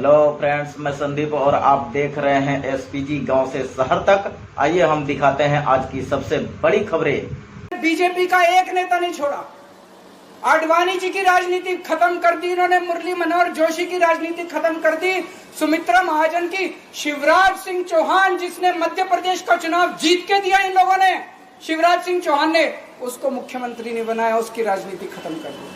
Hello friends, मैं संदीप और आप देख रहे हैं एसपीजी गांव से शहर तक। आइए हम दिखाते हैं आज की सबसे बड़ी खबरें। बीजेपी का एक नेता नहीं छोड़ा। आडवाणी जी की राजनीति खत्म कर दी इन्होंने, मुरली मनोहर जोशी की राजनीति खत्म कर दी, सुमित्रा महाजन की, शिवराज सिंह चौहान जिसने मध्य प्रदेश का चुनाव जीत के दिया इन लोगों ने, शिवराज सिंह चौहान ने उसको मुख्यमंत्री नहीं बनाया, उसकी राजनीति खत्म कर दी।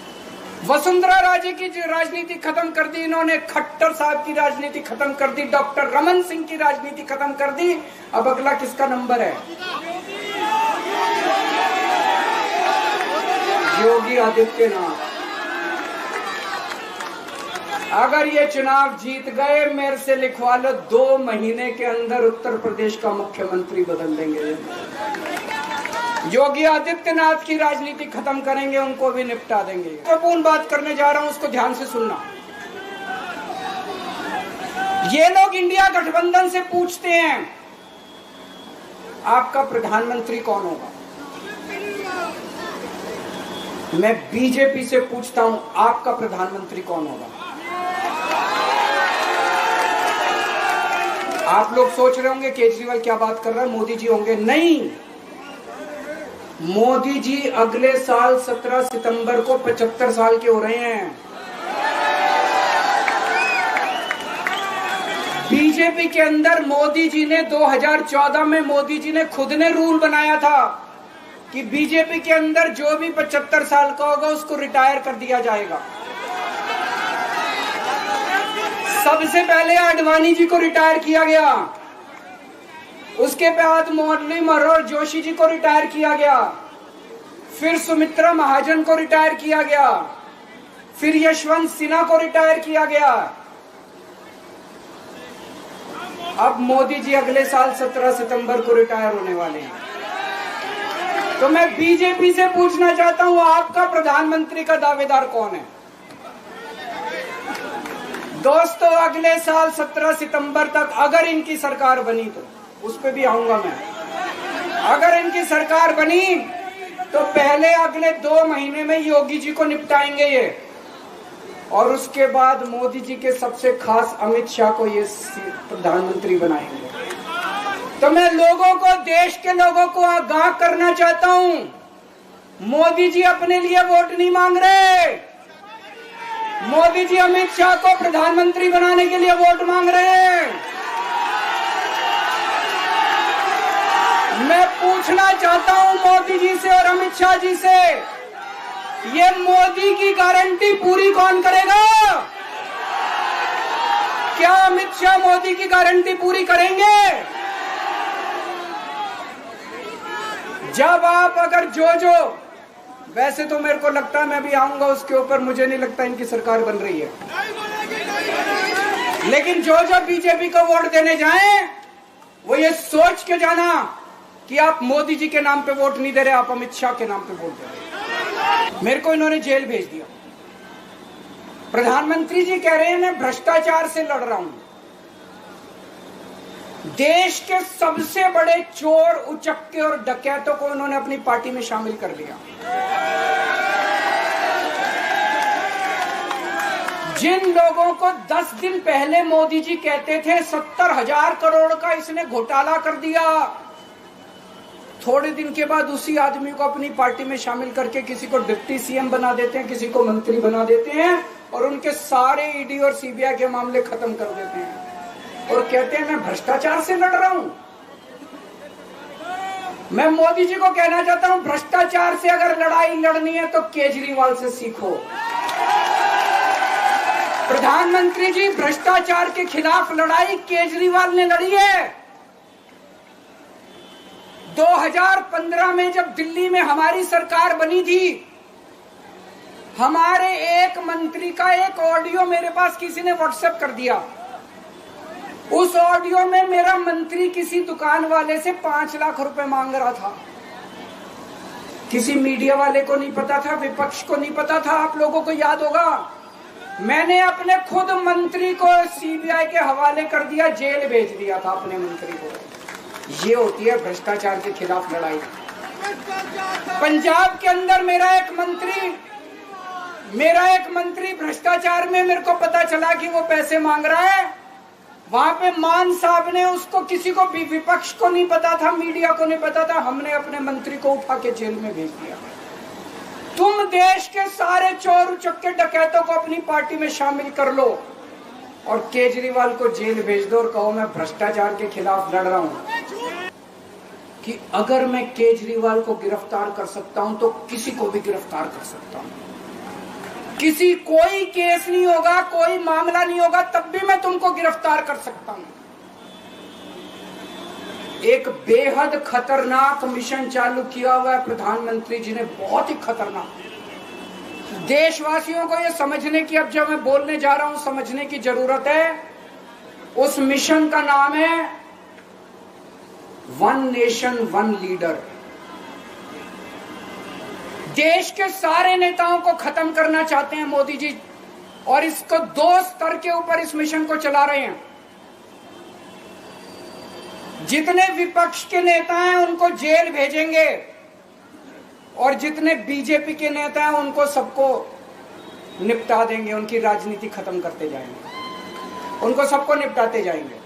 वसुंधरा राजे की राजनीति खत्म कर दी इन्होंने, खट्टर साहब की राजनीति खत्म कर दी, डॉक्टर रमन सिंह की राजनीति खत्म कर दी। अब अगला किसका नंबर है? योगी आदित्यनाथ। अगर ये चुनाव जीत गए, मेरे से लिखवा लो, 2 महीने के अंदर उत्तर प्रदेश का मुख्यमंत्री बदल देंगे। योगी आदित्यनाथ की राजनीति खत्म करेंगे, उनको भी निपटा देंगे। महत्वपूर्ण बात करने जा रहा हूं, उसको ध्यान से सुनना। ये लोग इंडिया गठबंधन से पूछते हैं आपका प्रधानमंत्री कौन होगा। मैं बीजेपी से पूछता हूं आपका प्रधानमंत्री कौन होगा। आप लोग सोच रहे होंगे केजरीवाल क्या बात कर रहा है, मोदी जी होंगे। नहीं, मोदी जी अगले साल 17 सितंबर को 75 साल के हो रहे हैं। बीजेपी के अंदर मोदी जी ने 2014 में मोदी जी ने खुद ने रूल बनाया था कि बीजेपी के अंदर जो भी 75 साल का होगा उसको रिटायर कर दिया जाएगा। सबसे पहले आडवाणी जी को रिटायर किया गया, उसके बाद मुरली मनोहर जोशी जी को रिटायर किया गया, फिर सुमित्रा महाजन को रिटायर किया गया, फिर यशवंत सिन्हा को रिटायर किया गया। अब मोदी जी अगले साल 17 सितंबर को रिटायर होने वाले हैं। तो मैं बीजेपी से पूछना चाहता हूं आपका प्रधानमंत्री का दावेदार कौन है? दोस्तों, अगले साल 17 सितंबर तक अगर इनकी सरकार बनी, तो उस पर भी आऊंगा मैं। अगर इनकी सरकार बनी तो पहले अगले 2 महीने में योगी जी को निपटाएंगे ये, और उसके बाद मोदी जी के सबसे खास अमित शाह को ये प्रधानमंत्री बनाएंगे। तो मैं लोगों को, देश के लोगों को आगाह करना चाहता हूं, मोदी जी अपने लिए वोट नहीं मांग रहे। मोदी जी अमित शाह को प्रधानमंत्री बनाने के लिए वोट मांग रहे हैं। मैं पूछना चाहता हूं मोदी जी से और अमित शाह जी से, ये मोदी की गारंटी पूरी कौन करेगा? क्या अमित शाह मोदी की गारंटी पूरी करेंगे? जब आप अगर जो वैसे तो मेरे को लगता है, मैं भी आऊंगा उसके ऊपर, मुझे नहीं लगता इनकी सरकार बन रही है, लेकिन जो बीजेपी को वोट देने जाएं वो ये सोच के जाना कि आप मोदी जी के नाम पे वोट नहीं दे रहे, आप अमित शाह के नाम पे वोट दे रहे। मेरे को इन्होंने जेल भेज दिया। प्रधानमंत्री जी कह रहे हैं मैं भ्रष्टाचार से लड़ रहा हूं। देश के सबसे बड़े चोर, उचक्के और डकैतों को इन्होंने अपनी पार्टी में शामिल कर लिया। जिन लोगों को 10 दिन पहले मोदी जी कहते थे 70,000 करोड़ का इसने घोटाला कर दिया, थोड़े दिन के बाद उसी आदमी को अपनी पार्टी में शामिल करके किसी को डिप्टी सीएम बना देते हैं, किसी को मंत्री बना देते हैं, और उनके सारे ईडी और सीबीआई के मामले खत्म कर देते हैं, और कहते हैं मैं भ्रष्टाचार से लड़ रहा हूं। मैं मोदी जी को कहना चाहता हूं, भ्रष्टाचार से अगर लड़ाई लड़नी है तो केजरीवाल से सीखो। प्रधानमंत्री जी, भ्रष्टाचार के खिलाफ लड़ाई केजरीवाल ने लड़ी है। 2015 में जब दिल्ली में हमारी सरकार बनी थी, हमारे एक मंत्री का एक ऑडियो मेरे पास किसी ने व्हाट्सएप कर दिया। उस ऑडियो में मेरा मंत्री किसी दुकान वाले से 5 लाख रुपए मांग रहा था। किसी मीडिया वाले को नहीं पता था, विपक्ष को नहीं पता था, आप लोगों को याद होगा। मैंने अपने खुद मंत्री को सीबीआई के हवाले कर दिया, जेल भेज दिया था अपने मंत्री को। ये होती है भ्रष्टाचार के खिलाफ लड़ाई। पंजाब के अंदर मेरा एक मंत्री मेरा एक मंत्री भ्रष्टाचार में मेरे को पता चला कि वो पैसे मांग रहा है, वहां पे मान साहब ने उसको, किसी को भी, विपक्ष को नहीं पता था, मीडिया को नहीं पता था, हमने अपने मंत्री को उठा के जेल में भेज दिया। तुम देश के सारे चोर उचक्के डकैतों को अपनी पार्टी में शामिल कर लो और केजरीवाल को जेल भेज दो और कहो मैं भ्रष्टाचार के खिलाफ लड़ रहा हूं। कि अगर मैं केजरीवाल को गिरफ्तार कर सकता हूं तो किसी को भी गिरफ्तार कर सकता हूं, कोई केस नहीं होगा, कोई मामला नहीं होगा, तब भी मैं तुमको गिरफ्तार कर सकता हूं। एक बेहद खतरनाक मिशन चालू किया हुआ है प्रधानमंत्री जी ने, बहुत ही खतरनाक। देशवासियों को यह समझने की, अब जब मैं बोलने जा रहा हूं, समझने की जरूरत है। उस मिशन का नाम है वन नेशन वन लीडर। देश के सारे नेताओं को खत्म करना चाहते हैं मोदी जी, और इसको 2 स्तर के ऊपर इस मिशन को चला रहे हैं। जितने विपक्ष के नेता हैं उनको जेल भेजेंगे, और जितने बीजेपी के नेता हैं उनको सबको निपटा देंगे, उनकी राजनीति खत्म करते जाएंगे, उनको सबको निपटाते जाएंगे।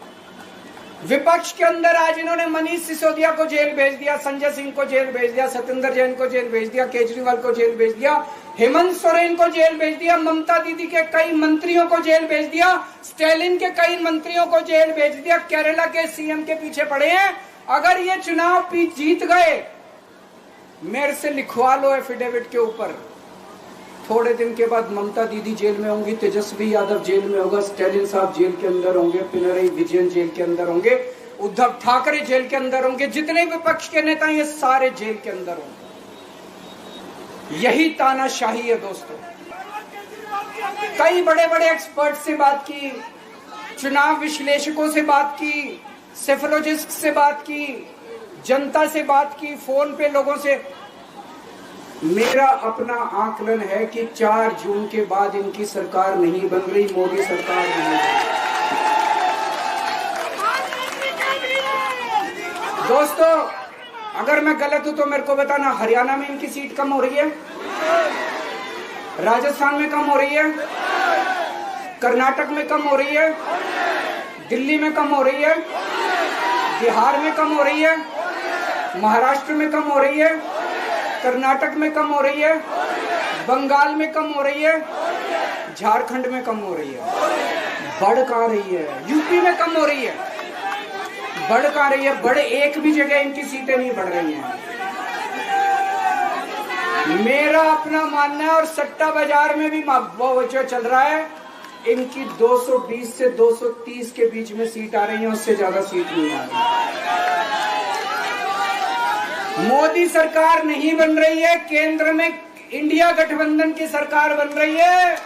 विपक्ष के अंदर आज इन्होंने मनीष सिसोदिया को जेल भेज दिया, संजय सिंह को जेल भेज दिया, सत्येंद्र जैन को जेल भेज दिया, केजरीवाल को जेल भेज दिया, हेमंत सोरेन को जेल भेज दिया, ममता दीदी के कई मंत्रियों को जेल भेज दिया, स्टालिन के कई मंत्रियों को जेल भेज दिया, केरला के सीएम के पीछे पड़े हैं। अगर ये चुनाव जीत गए, मेरे से लिखवा लो एफिडेविट के ऊपर, थोड़े दिन के बाद ममता दीदी जेल में होंगी, तेजस्वी यादव जेल में होगा, स्टालिन साहब जेल के अंदर होंगे, पिनरई विजयन जेल के अंदर होंगे, उद्धव ठाकरे जेल के अंदर होंगे, जितने विपक्ष के नेता ये सारे जेल के अंदर होंगे। यही तानाशाही है दोस्तों। कई बड़े बड़े एक्सपर्ट से बात की, चुनाव विश्लेषकों से बात की, सेफोलॉजिस्ट से बात की, जनता से बात की, फोन पे लोगों से। मेरा अपना आकलन है कि 4 जून के बाद इनकी सरकार नहीं बन रही, मोदी सरकार नहीं बन रही। दोस्तों, अगर मैं गलत हूं तो मेरे को बताना। हरियाणा में इनकी सीट कम हो रही है, राजस्थान में कम हो रही है, कर्नाटक में कम हो रही है, दिल्ली में कम हो रही है, बिहार में कम हो रही है, महाराष्ट्र में कम हो रही है, कर्नाटक में कम हो रही है, बंगाल में कम हो रही है, झारखंड में कम हो रही है। बढ़ कहां रही है? यूपी में कम हो रही है, बढ़ कहां रही है? बड़े एक भी जगह इनकी सीटें नहीं बढ़ रही हैं। मेरा अपना मानना है, और सट्टा बाजार में भी वो जो चल रहा है, इनकी 220 से 230 के बीच में सीट आ रही है, उससे ज्यादा सीट नहीं आ रही। मोदी सरकार नहीं बन रही है, केंद्र में इंडिया गठबंधन की सरकार बन रही है।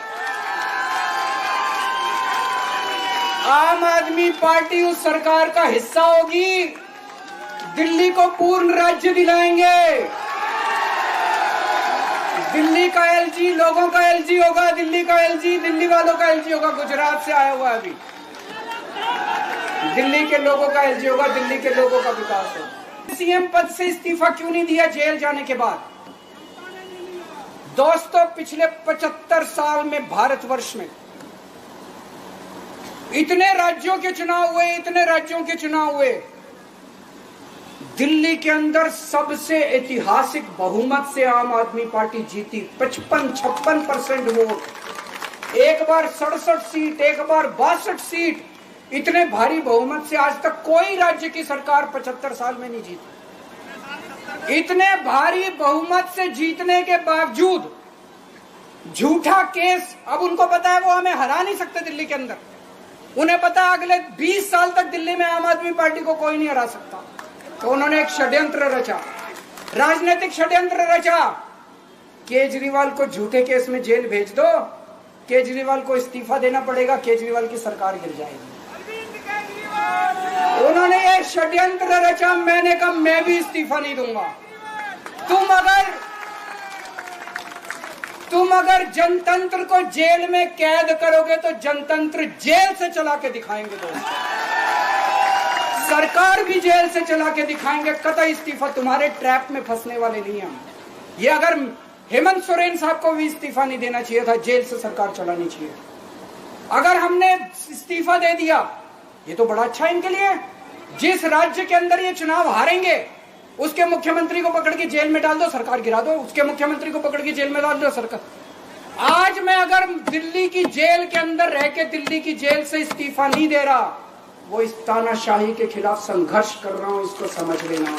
आम आदमी पार्टी उस सरकार का हिस्सा होगी। दिल्ली को पूर्ण राज्य दिलाएंगे। दिल्ली का एलजी लोगों का एलजी होगा, दिल्ली का एलजी दिल्ली वालों का एलजी होगा। गुजरात से आया हुआ अभी, दिल्ली के लोगों का एलजी होगा, दिल्ली के लोगों का विकास होगा। सीएम पद से इस्तीफा क्यों नहीं दिया जेल जाने के बाद? दोस्तों, पिछले 75 साल में भारतवर्ष में इतने राज्यों के चुनाव हुए, इतने राज्यों के चुनाव हुए, दिल्ली के अंदर सबसे ऐतिहासिक बहुमत से आम आदमी पार्टी जीती। 55-56% वोट, एक बार 67 सीट, एक बार 62 सीट। इतने भारी बहुमत से आज तक कोई राज्य की सरकार 75 साल में नहीं जीती। इतने भारी बहुमत से जीतने के बावजूद झूठा केस, अब उनको पता है वो हमें हरा नहीं सकते दिल्ली के अंदर। उन्हें पता है अगले 20 साल तक दिल्ली में आम आदमी पार्टी को कोई नहीं हरा सकता। तो उन्होंने एक षड्यंत्र रचा, राजनीतिक षड्यंत्र रचा। केजरीवाल को झूठे केस में जेल भेज दो, केजरीवाल को इस्तीफा देना पड़ेगा, केजरीवाल की सरकार गिर जाएगी। उन्होंने ये षड्यंत्र रचा। मैंने कहा मैं भी इस्तीफा नहीं दूंगा। तुम अगर जनतंत्र को जेल में कैद करोगे तो जनतंत्र जेल से चला के दिखाएंगे। दोस्तों, सरकार भी जेल से चला के दिखाएंगे। कतई इस्तीफा, तुम्हारे ट्रैप में फंसने वाले नहीं हम। ये अगर हेमंत सोरेन साहब को भी इस्तीफा नहीं देना चाहिए था, जेल से सरकार चलानी चाहिए। अगर हमने इस्तीफा दे दिया, ये तो बड़ा अच्छा इनके लिए। जिस राज्य के अंदर ये चुनाव हारेंगे उसके मुख्यमंत्री को पकड़ के जेल में डाल दो, सरकार गिरा दो। उसके मुख्यमंत्री को पकड़ के जेल में डाल दो, सरकार। आज मैं अगर दिल्ली की जेल के अंदर रह के दिल्ली की जेल से इस्तीफा नहीं दे रहा, वो इस तानाशाही के खिलाफ संघर्ष कर रहा हूं, इसको समझ लेना।